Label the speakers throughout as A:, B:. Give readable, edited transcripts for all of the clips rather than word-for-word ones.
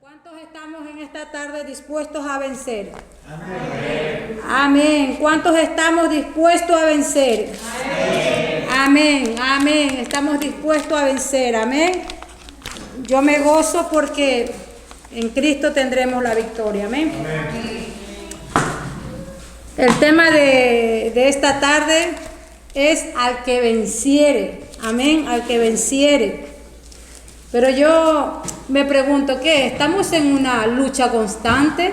A: ¿Cuántos estamos en esta tarde dispuestos a vencer? Amén. Amén. ¿Cuántos estamos dispuestos a vencer? Amén. Amén. Amén. Estamos dispuestos a vencer. Amén. Yo me gozo porque en Cristo tendremos la victoria. Amén. Amén. El tema de esta tarde es al que venciere. Amén. Al que venciere. Pero yo me pregunto, ¿qué? ¿Estamos en una lucha constante?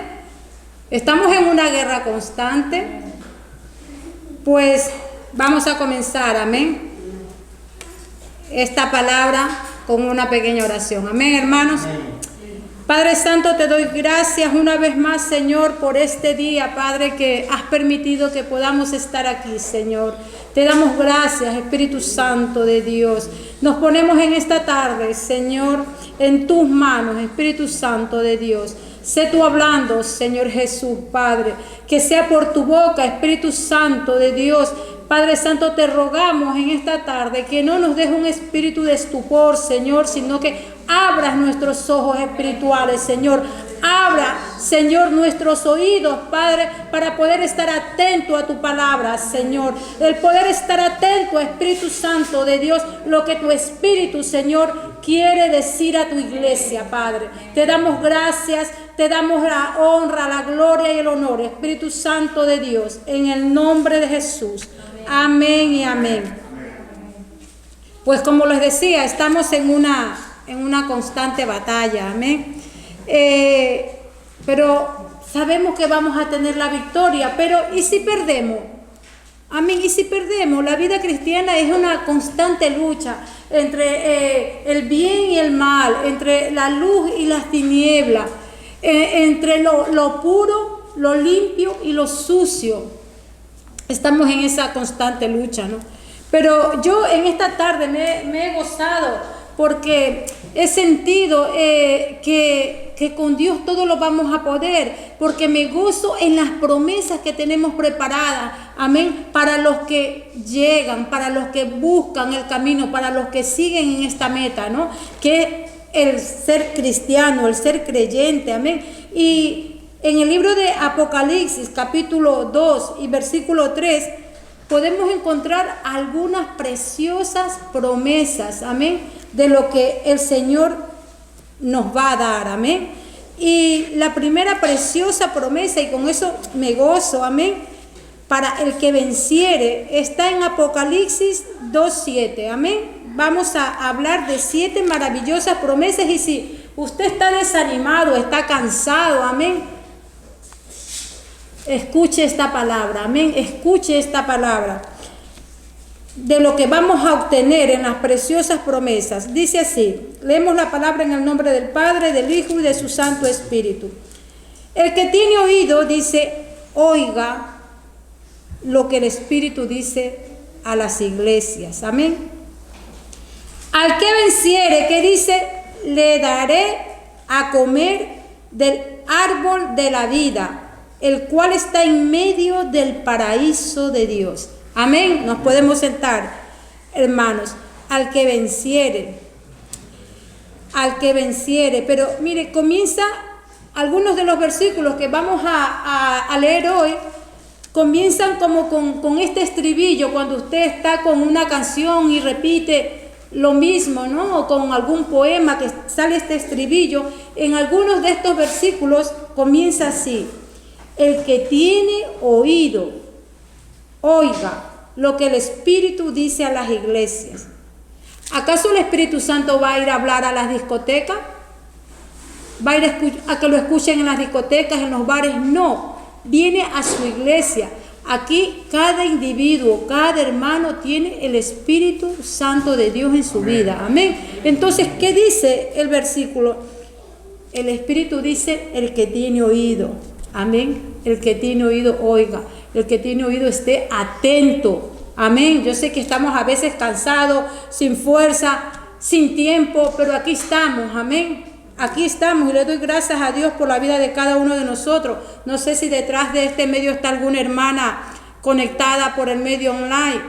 A: ¿Estamos en una guerra constante? Pues vamos a comenzar, amén, esta palabra con una pequeña oración. Amén, hermanos. Padre Santo, te doy gracias una vez más, Señor, por este día, Padre, que has permitido que podamos estar aquí, Señor. Te damos gracias, Espíritu Santo de Dios. Nos ponemos en esta tarde, Señor, en tus manos, Espíritu Santo de Dios. Sé tú hablando, Señor Jesús, Padre, que sea por tu boca, Espíritu Santo de Dios. Padre Santo, te rogamos en esta tarde que no nos dejes un espíritu de estupor, Señor, sino que abras nuestros ojos espirituales, Señor. Abra, Señor, nuestros oídos, Padre, para poder estar atento a tu palabra, Señor. El poder estar atento, Espíritu Santo de Dios, lo que tu Espíritu, Señor, quiere decir a tu iglesia, Padre. Te damos gracias, te damos la honra, la gloria y el honor, Espíritu Santo de Dios, en el nombre de Jesús. Amén y amén. Pues como les decía, estamos en una constante batalla, amén. Pero sabemos que vamos a tener la victoria, pero ¿y si perdemos? Amén. ¿Y si perdemos? La vida cristiana es una constante lucha entre el bien y el mal, entre la luz y las tinieblas, entre lo puro, lo limpio y lo sucio. Estamos en esa constante lucha, ¿no? Pero yo en esta tarde me he gozado porque he sentido que con Dios todo lo vamos a poder, porque me gozo en las promesas que tenemos preparadas, amén, para los que llegan, para los que buscan el camino, para los que siguen en esta meta, ¿no? Que el ser cristiano, el ser creyente, amén. Y en el libro de Apocalipsis, capítulo 2 y versículo 3, podemos encontrar algunas preciosas promesas, amén, de lo que el Señor nos va a dar, amén. Y la primera preciosa promesa, y con eso me gozo, amén, para el que venciere, está en Apocalipsis 2:7, amén. Vamos a hablar de 7 maravillosas promesas, y si usted está desanimado, está cansado, amén, escuche esta palabra, amén, escuche esta palabra de lo que vamos a obtener en las preciosas promesas. Dice así, leemos la palabra en el nombre del Padre, del Hijo y de su Santo Espíritu. El que tiene oído, dice, oiga lo que el Espíritu dice a las iglesias, amén. Al que venciere, que dice, le daré a comer del árbol de la vida, el cual está en medio del paraíso de Dios. Amén. Nos podemos sentar, hermanos. Al que venciere. Pero mire, comienza algunos de los versículos que vamos a leer hoy. Comienzan como con este estribillo, cuando usted está con una canción y repite lo mismo, ¿no? O con algún poema que sale este estribillo. En algunos de estos versículos comienza así. El que tiene oído, oiga lo que el Espíritu dice a las iglesias. ¿Acaso el Espíritu Santo va a ir a hablar a las discotecas? ¿Va a ir a que lo escuchen en las discotecas, en los bares? No, viene a su iglesia. Aquí cada individuo, cada hermano tiene el Espíritu Santo de Dios en su vida. Amén. Entonces, ¿qué dice el versículo? El Espíritu dice, el que tiene oído. Amén. El que tiene oído, oiga. El que tiene oído, esté atento. Amén. Yo sé que estamos a veces cansados, sin fuerza, sin tiempo, pero aquí estamos. Amén. Aquí estamos y le doy gracias a Dios por la vida de cada uno de nosotros. No sé si detrás de este medio está alguna hermana conectada por el medio online.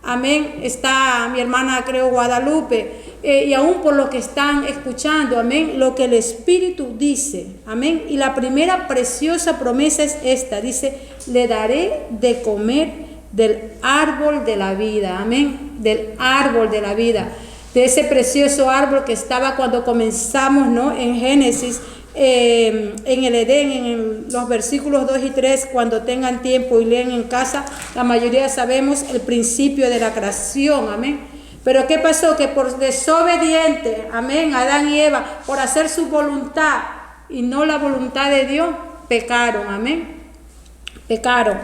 A: Amén. Está mi hermana, creo, Guadalupe. y aún por lo que están escuchando, amén, lo que el Espíritu dice, amén. Y la primera preciosa promesa es esta, dice, le daré de comer del árbol de la vida, amén, del árbol de la vida, de ese precioso árbol que estaba cuando comenzamos, ¿no?, en Génesis, en el Edén, en los versículos 2 y 3, cuando tengan tiempo y leen en casa, la mayoría sabemos el principio de la creación, amén. Pero ¿qué pasó? Que por desobediente, amén, Adán y Eva, por hacer su voluntad y no la voluntad de Dios, pecaron, amén, pecaron.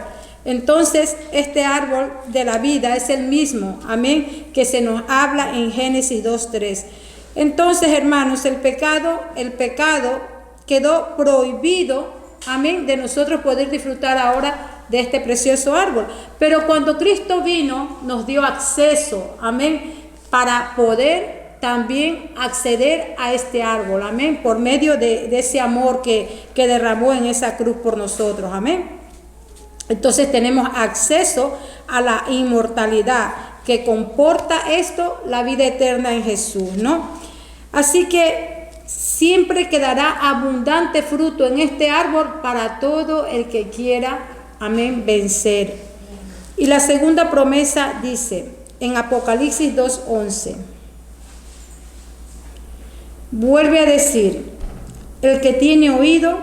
A: Entonces, este árbol de la vida es el mismo, amén, que se nos habla en Génesis 2:3. Entonces, hermanos, el pecado quedó prohibido, amén, de nosotros poder disfrutar ahora de este precioso árbol. Pero cuando Cristo vino, nos dio acceso, amén, para poder también acceder a este árbol, amén, por medio de ese amor que derramó en esa cruz por nosotros, amén. Entonces tenemos acceso a la inmortalidad que comporta esto, la vida eterna en Jesús, ¿no? Así que siempre quedará abundante fruto en este árbol para todo el que quiera, amén, vencer. Y la segunda promesa dice en Apocalipsis 2:11, vuelve a decir, el que tiene oído,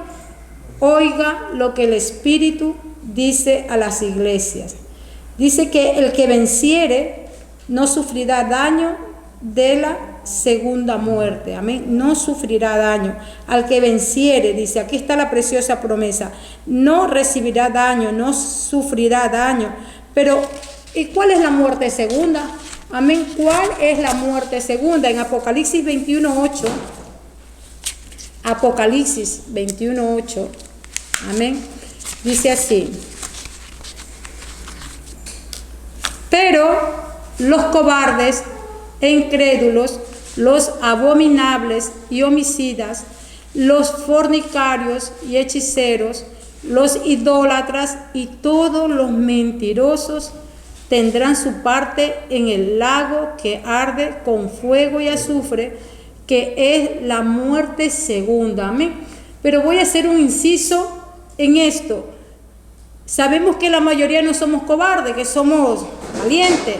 A: oiga lo que el Espíritu dice a las iglesias. Dice que el que venciere no sufrirá daño de la segunda muerte, amén, no sufrirá daño. Al que venciere, dice, aquí está la preciosa promesa, no recibirá daño, no sufrirá daño. Pero ¿y cuál es la muerte segunda? Amén, ¿cuál es la muerte segunda? En Apocalipsis 21:8, Apocalipsis 21:8, amén, dice así, pero los cobardes e incrédulos, los abominables y homicidas, los fornicarios y hechiceros, los idólatras y todos los mentirosos tendrán su parte en el lago que arde con fuego y azufre, que es la muerte segunda, amén. Pero voy a hacer un inciso en esto. Sabemos que la mayoría no somos cobardes, que somos valientes,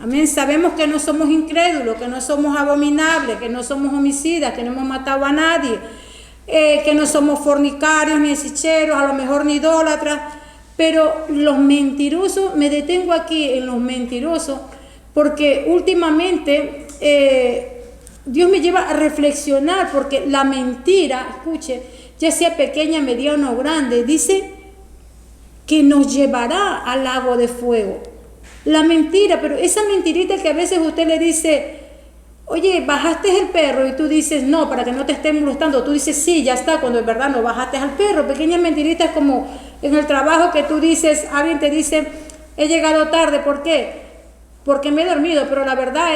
A: amén. Sabemos que no somos incrédulos, que no somos abominables, que no somos homicidas, que no hemos matado a nadie, que no somos fornicarios ni hechiceros, a lo mejor ni idólatras. Pero los mentirosos, me detengo aquí en los mentirosos, porque últimamente Dios me lleva a reflexionar, porque la mentira, escuche, ya sea pequeña, mediana o grande, dice que nos llevará al lago de fuego. La mentira, pero esa mentirita que a veces usted le dice, oye, bajaste el perro, y tú dices, no, para que no te estén molestando, tú dices, sí, ya está, cuando en verdad no bajaste al perro. Pequeñas mentiritas como en el trabajo que tú dices, alguien te dice, he llegado tarde, ¿por qué? Porque me he dormido, pero la verdad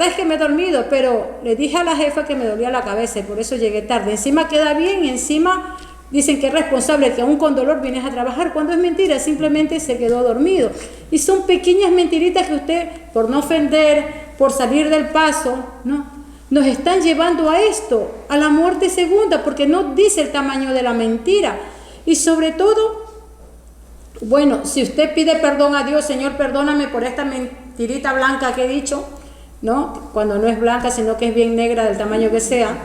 A: es que me he dormido, pero le dije a la jefa que me dolía la cabeza y por eso llegué tarde. Encima queda bien y encima dicen que es responsable, que aún con dolor vienes a trabajar, cuando es mentira, simplemente se quedó dormido. Y son pequeñas mentiritas que usted, por no ofender, por salir del paso, ¿no?, nos están llevando a esto, a la muerte segunda, porque no dice el tamaño de la mentira. Y sobre todo, bueno, si usted pide perdón a Dios, Señor, perdóname por esta mentirita blanca que he dicho, ¿no?, cuando no es blanca, sino que es bien negra, del tamaño que sea.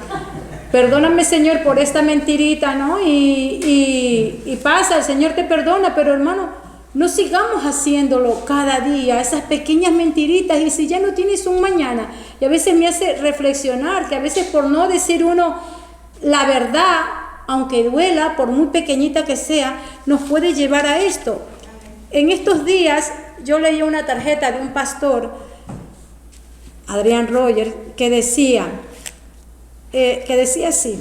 A: Perdóname, Señor, por esta mentirita, ¿no? Y pasa, el Señor te perdona, pero hermano, no sigamos haciéndolo cada día, esas pequeñas mentiritas, y si ya no tienes un mañana. Y a veces me hace reflexionar que a veces por no decir uno la verdad, aunque duela, por muy pequeñita que sea, nos puede llevar a esto. En estos días yo leí una tarjeta de un pastor, Adrián Rogers, que decía así: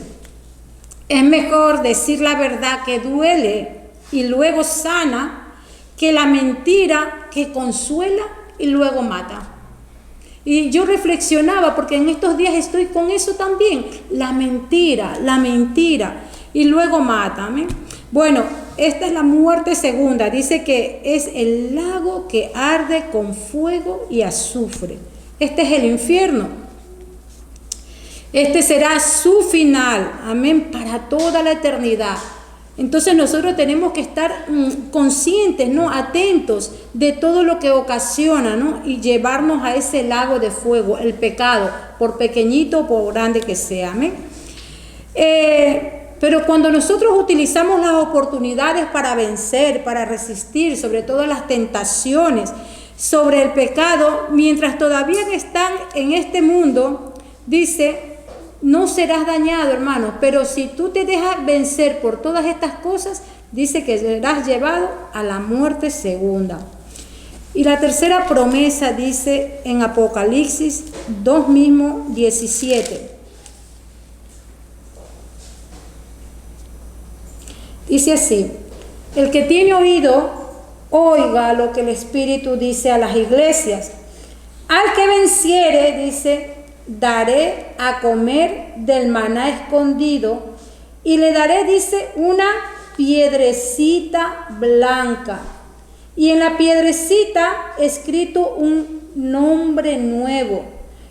A: es mejor decir la verdad que duele y luego sana, que la mentira que consuela y luego mata. Y yo reflexionaba, porque en estos días estoy con eso también, la mentira, y luego mata. ¿Amén? Bueno, esta es la muerte segunda, dice que es el lago que arde con fuego y azufre. Este es el infierno. Este será su final, amén, para toda la eternidad. Entonces nosotros tenemos que estar conscientes, ¿no? Atentos de todo lo que ocasiona, ¿no? Y llevarnos a ese lago de fuego, el pecado, por pequeñito o por grande que sea, amén. Pero cuando nosotros utilizamos las oportunidades para vencer, para resistir, sobre todo las tentaciones, sobre el pecado, mientras todavía están en este mundo, dice, no serás dañado, hermano, pero si tú te dejas vencer por todas estas cosas, dice que serás llevado a la muerte segunda. Y la tercera promesa dice en Apocalipsis 2 mismo 17. Dice así, el que tiene oído, oiga lo que el Espíritu dice a las iglesias. Al que venciere, dice, daré a comer del maná escondido y le daré, dice, una piedrecita blanca. Y en la piedrecita escrito un nombre nuevo,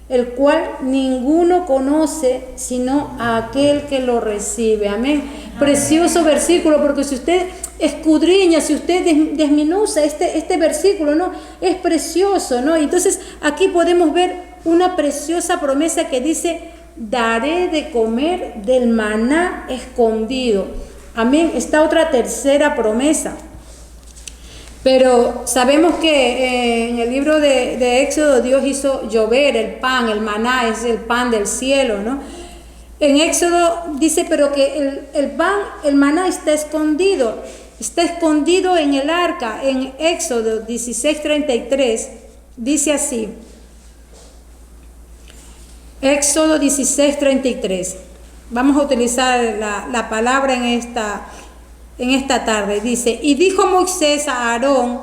A: el cual ninguno conoce sino a aquel que lo recibe. Amén. Precioso versículo, porque si usted escudriña, si usted desmenuza este versículo, ¿no? Es precioso, ¿no? Entonces aquí podemos ver una preciosa promesa que dice, daré de comer del maná escondido. Amén. Esta otra tercera promesa. Pero sabemos que en el libro de Éxodo Dios hizo llover el pan, el maná es el pan del cielo, ¿no? En Éxodo dice, pero que el pan, el maná está escondido en el arca. En Éxodo 16:33 dice así. Éxodo 16:33. Vamos a utilizar la palabra en esta tarde. Dice, y dijo Moisés a Aarón,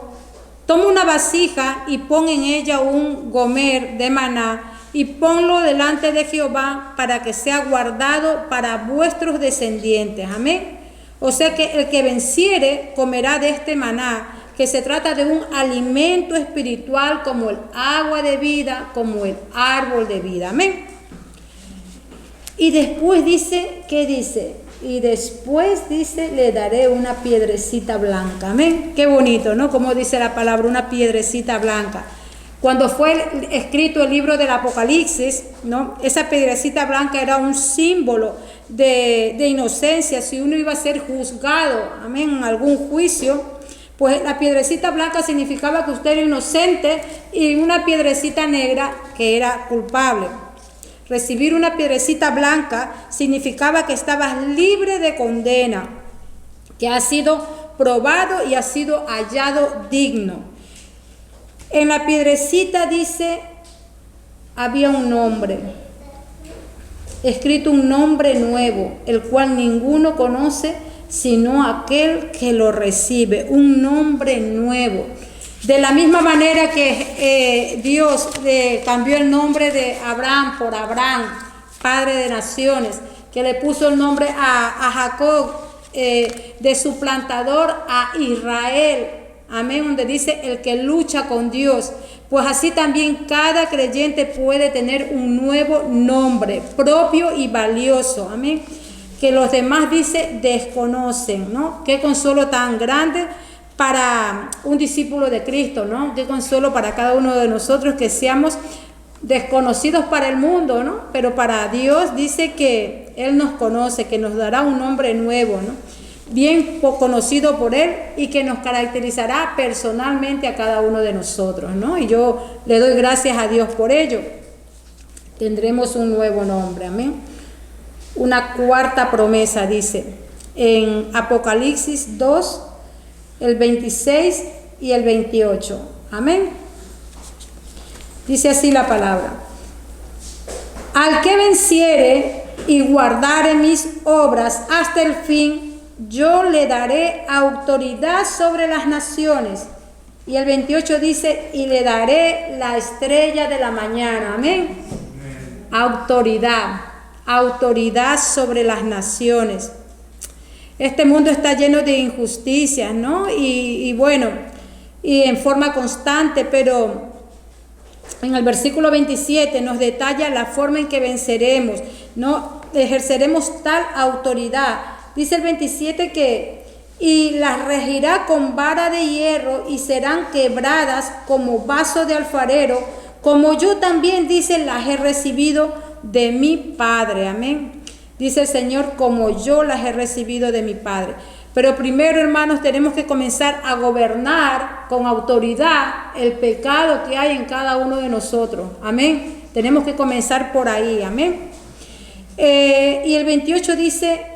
A: toma una vasija y pon en ella un gomer de maná y ponlo delante de Jehová para que sea guardado para vuestros descendientes. Amén. O sea que el que venciere comerá de este maná, que se trata de un alimento espiritual como el agua de vida, como el árbol de vida. Amén. Y después dice, ¿qué dice? Y después dice, le daré una piedrecita blanca. Amén. Qué bonito, ¿no? Como dice la palabra, una piedrecita blanca. Cuando fue escrito el libro del Apocalipsis, ¿no? Esa piedrecita blanca era un símbolo de inocencia. Si uno iba a ser juzgado, amén, en algún juicio, pues la piedrecita blanca significaba que usted era inocente y una piedrecita negra que era culpable. Recibir una piedrecita blanca significaba que estabas libre de condena, que has sido probado y has sido hallado digno. En la piedrecita dice, había un nombre, escrito un nombre nuevo, el cual ninguno conoce sino aquel que lo recibe, un nombre nuevo. De la misma manera que Dios cambió el nombre de Abraham por Abraham, padre de naciones, que le puso el nombre a Jacob, de su plantador a Israel, amén, donde dice el que lucha con Dios. Pues así también cada creyente puede tener un nuevo nombre propio y valioso, amén, que los demás, dice, desconocen, ¿no? Qué consuelo tan grande para un discípulo de Cristo, ¿no? Qué consuelo para cada uno de nosotros que seamos desconocidos para el mundo, ¿no? Pero para Dios dice que Él nos conoce, que nos dará un nombre nuevo, ¿no? Bien conocido por Él y que nos caracterizará personalmente a cada uno de nosotros, ¿no? Y yo le doy gracias a Dios por ello. Tendremos un nuevo nombre, amén. Una cuarta promesa dice en Apocalipsis 2, el 26 y el 28. Amén. Dice así la palabra. Al que venciere y guardare mis obras hasta el fin, yo le daré autoridad sobre las naciones. Y el 28 dice, y le daré la estrella de la mañana. Amén. Autoridad sobre las naciones. Este mundo está lleno de injusticias, ¿no? Y bueno, y en forma constante, pero en el versículo 27 nos detalla la forma en que venceremos, no ejerceremos tal autoridad. Dice el 27 que y las regirá con vara de hierro y serán quebradas como vaso de alfarero, como yo también, dice, las he recibido de mi Padre. Amén. Dice el Señor, como yo las he recibido de mi Padre. Pero primero, hermanos, tenemos que comenzar a gobernar con autoridad el pecado que hay en cada uno de nosotros. Amén. Tenemos que comenzar por ahí. Amén. Y el 28 dice,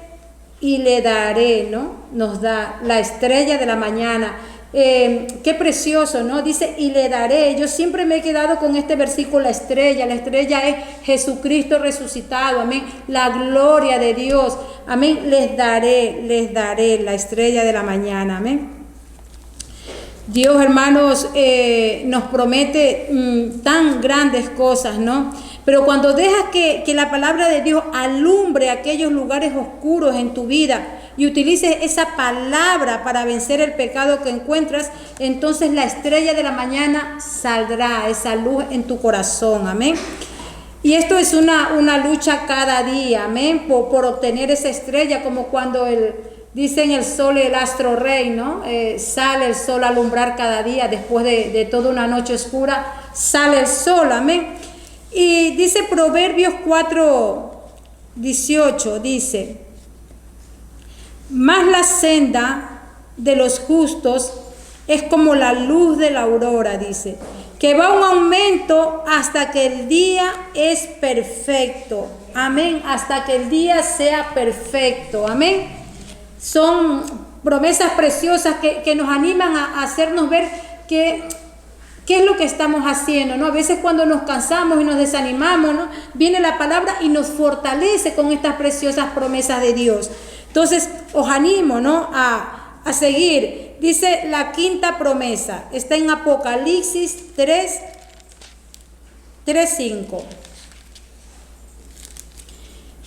A: y le daré, ¿no? Nos da la estrella de la mañana. Qué precioso, ¿no? Dice, y le daré. Yo siempre me he quedado con este versículo, la estrella. La estrella es Jesucristo resucitado, amén. La gloria de Dios, amén. Les daré la estrella de la mañana, amén. Dios, hermanos, nos promete tan grandes cosas, ¿no? Pero cuando dejas que la palabra de Dios alumbre aquellos lugares oscuros en tu vida y utilices esa palabra para vencer el pecado que encuentras, entonces la estrella de la mañana saldrá, esa luz en tu corazón, amén. Y esto es una lucha cada día, amén, por obtener esa estrella, como cuando dicen el sol, el astro rey, ¿no? Sale el sol a alumbrar cada día, después de toda una noche oscura, sale el sol, amén. Y dice Proverbios 4:18, dice, más la senda de los justos es como la luz de la aurora, dice, que va un aumento hasta que el día es perfecto, amén, hasta que el día sea perfecto, amén. Son promesas preciosas que nos animan a hacernos ver qué es lo que estamos haciendo, ¿no? A veces cuando nos cansamos y nos desanimamos, ¿no? Viene la palabra y nos fortalece con estas preciosas promesas de Dios. Entonces, os animo, ¿no? A seguir. Dice la quinta promesa, está en Apocalipsis 3:5.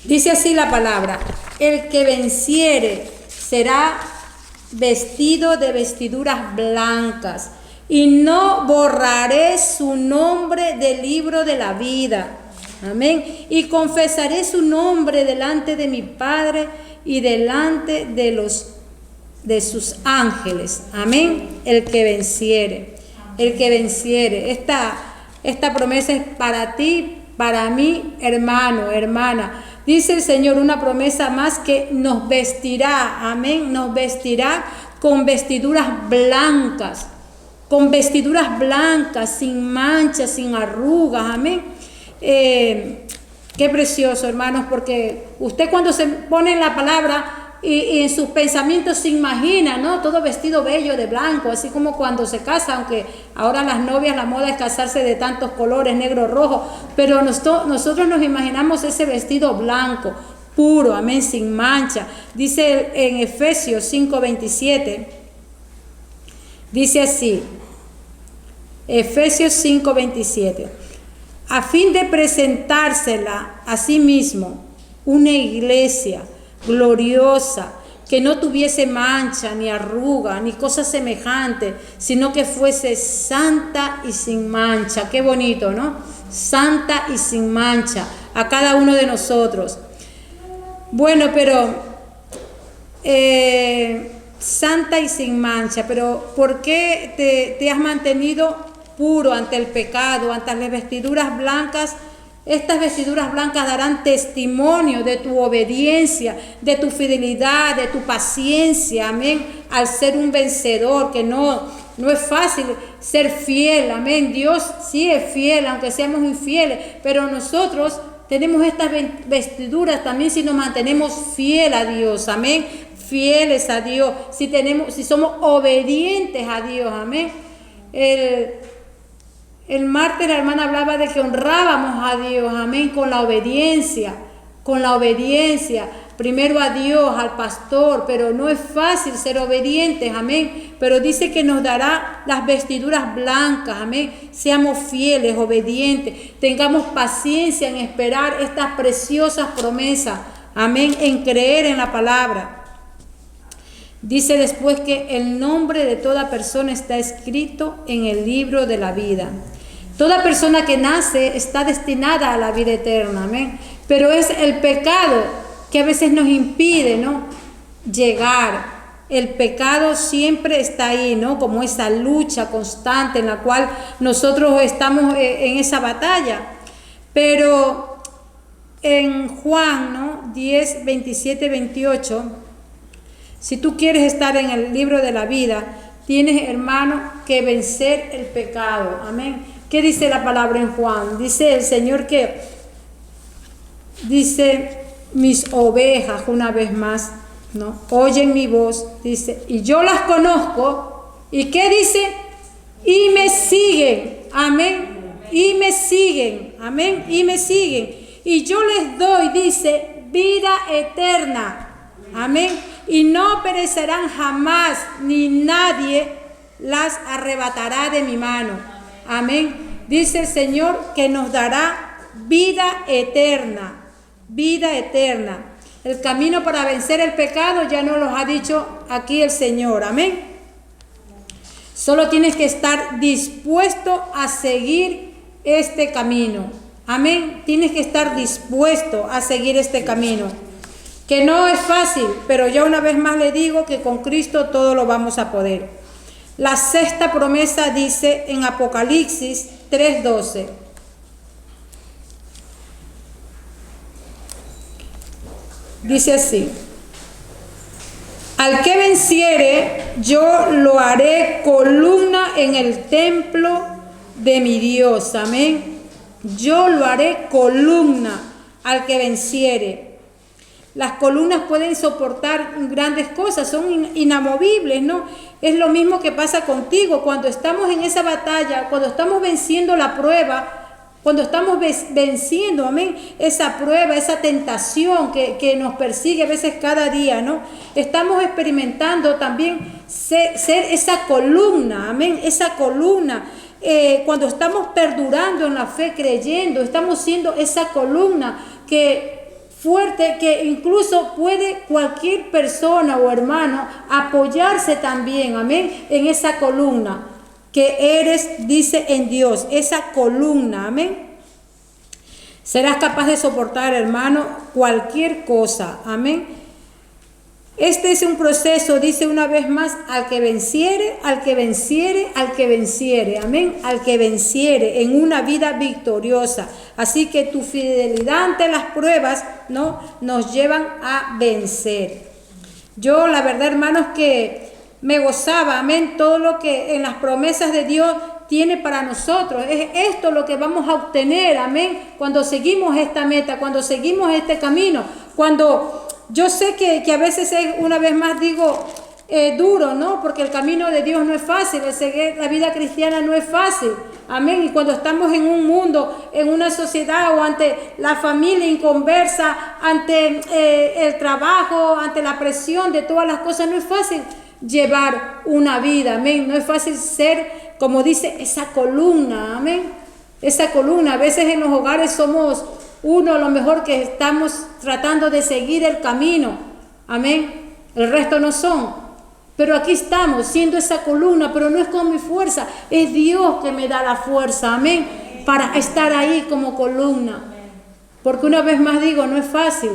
A: Dice así la palabra, el que venciere será vestido de vestiduras blancas, y no borraré su nombre del libro de la vida. Amén. Y confesaré su nombre delante de mi Padre y delante de sus ángeles. Amén. El que venciere. El que venciere. Esta promesa es para ti, para mí, hermano, hermana. Dice el Señor una promesa más, que nos vestirá. Amén. Nos vestirá con vestiduras blancas. Con vestiduras blancas, sin manchas, sin arrugas, amén. Qué precioso, hermanos, porque usted cuando se pone en la palabra y en sus pensamientos se imagina, ¿no? Todo vestido bello de blanco, así como cuando se casa, aunque ahora las novias, la moda es casarse de tantos colores, negro, rojo, pero nosotros nos imaginamos ese vestido blanco, puro, amén, sin mancha. Dice en Efesios 5:27, dice así, Efesios 5:27, a fin de presentársela a sí mismo una iglesia gloriosa, que no tuviese mancha, ni arruga, ni cosa semejante, sino que fuese santa y sin mancha. Qué bonito, ¿no? Santa y sin mancha, a cada uno de nosotros. Bueno, pero santa y sin mancha, pero ¿por qué te has mantenido puro ante el pecado, ante las vestiduras blancas? Estas vestiduras blancas darán testimonio de tu obediencia, de tu fidelidad, de tu paciencia, amén, al ser un vencedor, que no es fácil ser fiel, amén. Dios sí es fiel, aunque seamos infieles, pero nosotros tenemos estas vestiduras también si nos mantenemos fiel a Dios, amén, fieles a Dios, si somos obedientes a Dios, amén. El martes la hermana hablaba de que honrábamos a Dios, amén, con la obediencia, primero a Dios, al pastor, pero no es fácil ser obedientes, amén, pero dice que nos dará las vestiduras blancas, amén, seamos fieles, obedientes, tengamos paciencia en esperar estas preciosas promesas, amén, en creer en la palabra. Dice después que el nombre de toda persona está escrito en el libro de la vida. Toda persona que nace está destinada a la vida eterna, amén. Pero es el pecado que a veces nos impide, ¿no?, llegar. El pecado siempre está ahí, ¿no?, como esa lucha constante en la cual nosotros estamos en esa batalla. Pero en Juan, ¿no?, 10, 27, 28, si tú quieres estar en el libro de la vida, tienes, hermano, que vencer el pecado, amén. ¿Qué dice la palabra en Juan? Dice el Señor que, dice, mis ovejas, una vez más, ¿no?, oyen mi voz, dice, y yo las conozco. ¿Y qué dice? Y me siguen, amén, y me siguen, amén, y me siguen. Y yo les doy, dice, vida eterna, amén, y no perecerán jamás, ni nadie las arrebatará de mi mano, amén. Dice el Señor que nos dará vida eterna, vida eterna. El camino para vencer el pecado ya nos lo ha dicho aquí el Señor, amén. Solo tienes que estar dispuesto a seguir este camino, amén. Tienes que estar dispuesto a seguir este camino, que no es fácil, pero yo una vez más le digo que con Cristo todo lo vamos a poder. La sexta promesa dice en Apocalipsis 3:12. Dice así: al que venciere, yo lo haré columna en el templo de mi Dios. Amén. Yo lo haré columna al que venciere. Las columnas pueden soportar grandes cosas, son inamovibles, ¿no? Es lo mismo que pasa contigo cuando estamos en esa batalla, cuando estamos venciendo la prueba. Cuando estamos venciendo, amén, esa prueba, esa tentación que nos persigue a veces cada día, ¿no? Estamos experimentando también ser esa columna, amén, esa columna. Cuando estamos perdurando en la fe, creyendo, estamos siendo esa columna fuerte, que incluso puede cualquier persona o hermano apoyarse también, amén, en esa columna. Que eres, dice, en Dios, esa columna, amén. Serás capaz de soportar, hermano, cualquier cosa, amén. Este es un proceso, dice una vez más, al que venciere, al que venciere, al que venciere, amén, al que venciere en una vida victoriosa. Así que tu fidelidad ante las pruebas, ¿no?, nos llevan a vencer. Yo, la verdad, hermanos, que me gozaba, amén, todo lo que en las promesas de Dios tiene para nosotros. Es esto lo que vamos a obtener, amén, cuando seguimos esta meta, cuando seguimos este camino. Cuando yo sé que a veces es, una vez más digo, duro, ¿no? Porque el camino de Dios no es fácil, la vida cristiana no es fácil, amén. Y cuando estamos en un mundo, en una sociedad o ante la familia inconversa, ante el trabajo, ante la presión de todas las cosas, no es fácil llevar una vida, amén. No es fácil ser, como dice, esa columna, amén. Esa columna, a veces en los hogares somos uno a lo mejor que estamos tratando de seguir el camino, amén. El resto no son, pero aquí estamos siendo esa columna, pero no es con mi fuerza, es Dios que me da la fuerza, amén, para estar ahí como columna. Porque una vez más digo, no es fácil.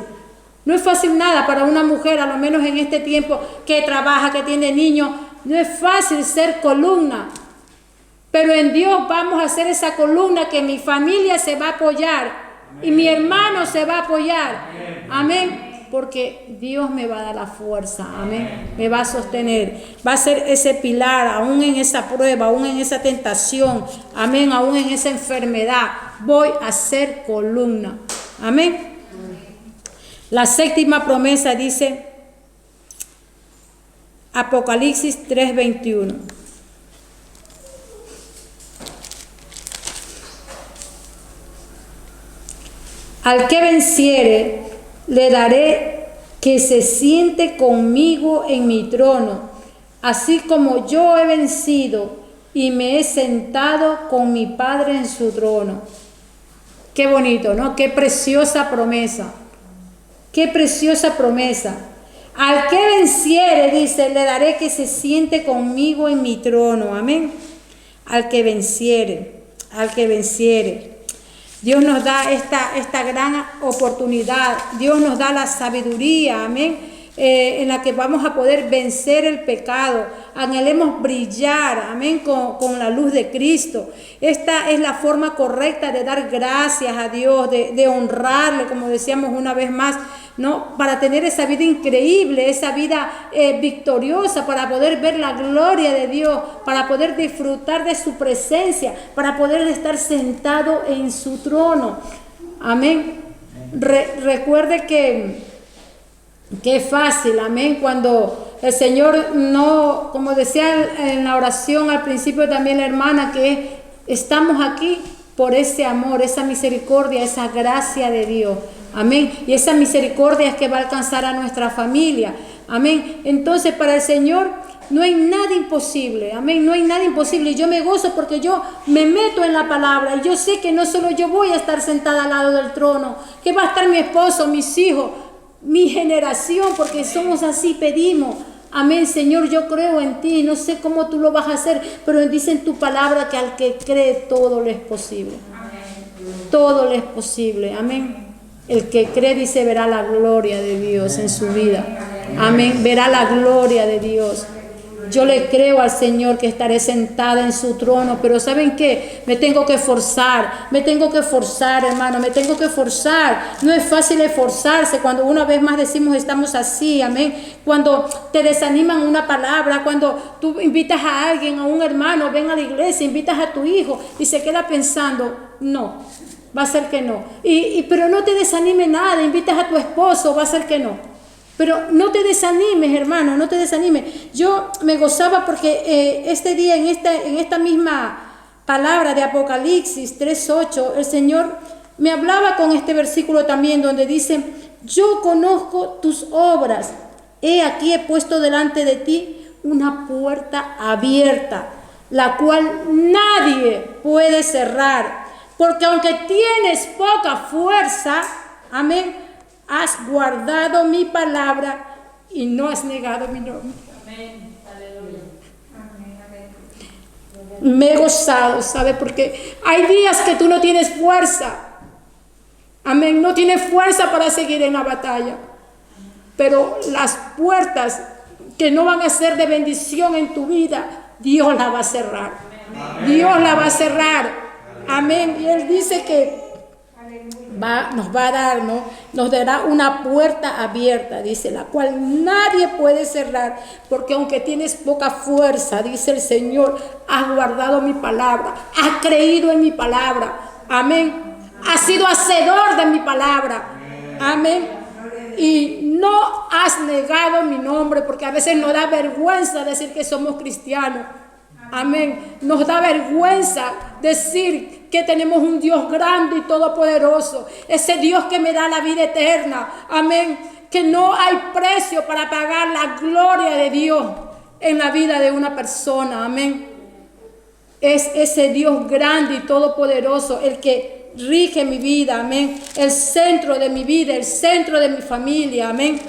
A: No es fácil nada para una mujer, a lo menos en este tiempo, que trabaja, que tiene niños. No es fácil ser columna. Pero en Dios vamos a ser esa columna que mi familia se va a apoyar. Amén. Y mi hermano se va a apoyar. Amén. Porque Dios me va a dar la fuerza. Amén. Me va a sostener. Va a ser ese pilar, aún en esa prueba, aún en esa tentación. Amén. Aún en esa enfermedad. Voy a ser columna. Amén. La séptima promesa dice Apocalipsis 3:21. Al que venciere, le daré que se siente conmigo en mi trono, así como yo he vencido y me he sentado con mi Padre en su trono. Qué bonito, ¿no? Qué preciosa promesa. Qué preciosa promesa. Al que venciere, dice, le daré que se siente conmigo en mi trono. Amén. Al que venciere. al que venciere. Dios nos da esta gran oportunidad. Dios nos da la sabiduría, amén, en la que vamos a poder vencer el pecado. Anhelemos brillar, amén, con la luz de Cristo. Esta es la forma correcta de dar gracias a Dios, de honrarle, como decíamos una vez más, ¿no? Para tener esa vida increíble, esa vida victoriosa, para poder ver la gloria de Dios, para poder disfrutar de su presencia, para poder estar sentado en su trono. Amén. Recuerde que es fácil, amén, cuando el Señor no, como decía en la oración al principio también la hermana, que estamos aquí por ese amor, esa misericordia, esa gracia de Dios, amén, y esa misericordia es que va a alcanzar a nuestra familia, amén. Entonces para el Señor no hay nada imposible, amén, no hay nada imposible, y yo me gozo porque yo me meto en la palabra, y yo sé que no solo yo voy a estar sentada al lado del trono, que va a estar mi esposo, mis hijos, mi generación, porque somos así, pedimos, amén. Señor, yo creo en ti, no sé cómo tú lo vas a hacer, pero dice en tu palabra que al que cree todo le es posible, todo le es posible, amén. El que cree, dice, verá la gloria de Dios en su vida, amén, verá la gloria de Dios. Yo le creo al Señor que estaré sentada en su trono, pero ¿saben qué? Me tengo que forzar, hermano, me tengo que forzar. No es fácil esforzarse cuando una vez más decimos estamos así, amén. Cuando te desaniman una palabra, cuando tú invitas a alguien, a un hermano, ven a la iglesia, invitas a tu hijo y se queda pensando, no, va a ser que no. Pero no te desanime nada, invitas a tu esposo, va a ser que no. Pero no te desanimes, hermano, no te desanimes. Yo me gozaba porque este día, en esta misma palabra de Apocalipsis 3:8, el Señor me hablaba con este versículo también, donde dice, yo conozco tus obras, he aquí he puesto delante de ti una puerta abierta, la cual nadie puede cerrar, porque aunque tienes poca fuerza, amén, has guardado mi palabra y no has negado mi nombre. Amén. Aleluya. Me he gozado, ¿sabe? Porque hay días que tú no tienes fuerza. Amén. No tienes fuerza para seguir en la batalla. Pero las puertas que no van a ser de bendición en tu vida, Dios la va a cerrar. Amén. Dios la va a cerrar. Amén. Y Él dice que nos va a dar, ¿no? Nos dará una puerta abierta, dice, la cual nadie puede cerrar, porque aunque tienes poca fuerza, dice el Señor, has guardado mi palabra, has creído en mi palabra, amén, has sido hacedor de mi palabra, amén, y no has negado mi nombre, porque a veces nos da vergüenza decir que somos cristianos. Amén. Nos da vergüenza decir que tenemos un Dios grande y todopoderoso. Ese Dios que me da la vida eterna. Amén. Que no hay precio para pagar la gloria de Dios en la vida de una persona. Amén. Es ese Dios grande y todopoderoso el que rige mi vida. Amén. El centro de mi vida, el centro de mi familia. Amén.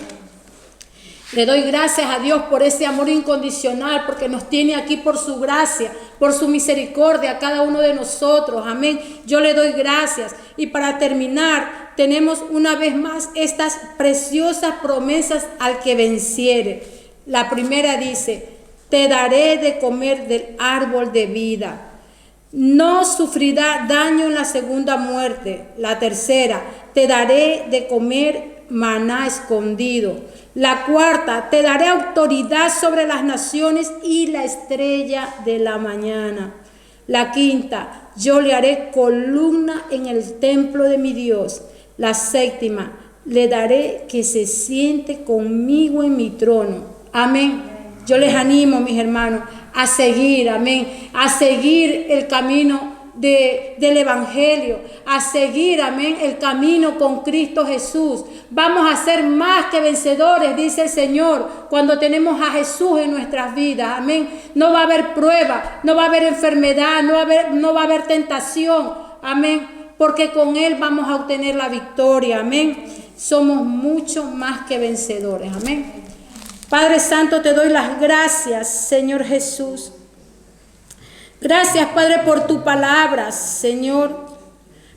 A: Le doy gracias a Dios por ese amor incondicional, porque nos tiene aquí por su gracia, por su misericordia a cada uno de nosotros. Amén. Yo le doy gracias. Y para terminar, tenemos una vez más estas preciosas promesas al que venciere. La primera dice, te daré de comer del árbol de vida. No sufrirá daño en la segunda muerte. La tercera, te daré de comer maná escondido. La cuarta, te daré autoridad sobre las naciones y la estrella de la mañana. La quinta, yo le haré columna en el templo de mi Dios. La séptima, le daré que se siente conmigo en mi trono. Amén. Yo les animo, mis hermanos, a seguir, amén, a seguir el camino del Evangelio, a seguir, amén, el camino con Cristo Jesús. Vamos a ser más que vencedores, dice el Señor, cuando tenemos a Jesús en nuestras vidas, amén. No va a haber prueba, no va a haber enfermedad, no va a haber tentación, amén, porque con Él vamos a obtener la victoria, amén. Somos mucho más que vencedores, amén. Padre Santo, te doy las gracias, Señor Jesús. Gracias, Padre, por tu palabra, Señor.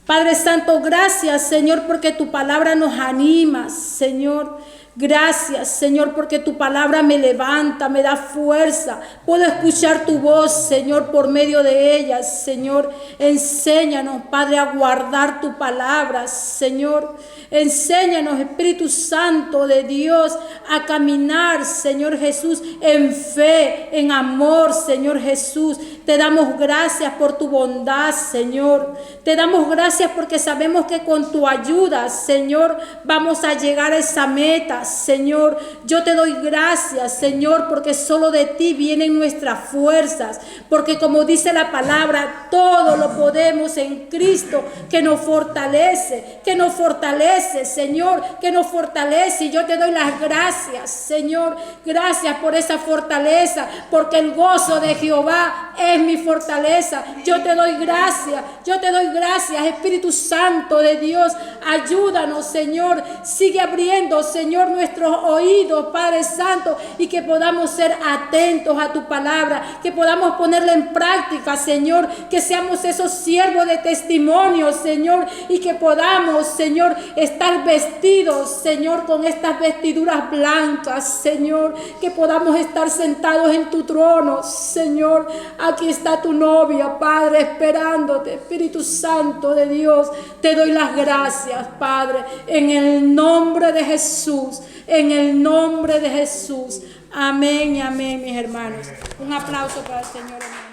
A: Padre Santo, gracias, Señor, porque tu palabra nos anima, Señor. Gracias, Señor, porque tu palabra me levanta, me da fuerza. Puedo escuchar tu voz, Señor, por medio de ella, Señor. Enséñanos, Padre, a guardar tu palabra, Señor. Enséñanos, Espíritu Santo de Dios, a caminar, Señor Jesús, en fe, en amor, Señor Jesús. Te damos gracias por tu bondad, Señor. Te damos gracias porque sabemos que con tu ayuda, Señor, vamos a llegar a esa meta, Señor. Yo te doy gracias, Señor, porque solo de ti vienen nuestras fuerzas. Porque como dice la palabra, todo lo podemos en Cristo que nos fortalece, Señor, que nos fortalece. Y yo te doy las gracias, Señor. Gracias por esa fortaleza, porque el gozo de Jehová es mi fortaleza. Yo te doy gracias, Espíritu Santo de Dios. Ayúdanos, Señor. Sigue abriendo, Señor, nuestros oídos, Padre Santo, y que podamos ser atentos a tu palabra, que podamos ponerla en práctica, Señor, que seamos esos siervos de testimonio, Señor, y que podamos, Señor, estar vestidos, Señor, con estas vestiduras blancas, Señor, que podamos estar sentados en tu trono, Señor. Aquí está tu novia, Padre, esperándote, Espíritu Santo de Dios. Te doy las gracias, Padre, en el nombre de Jesús, en el nombre de Jesús. Amén y amén, mis hermanos. Un aplauso para el Señor.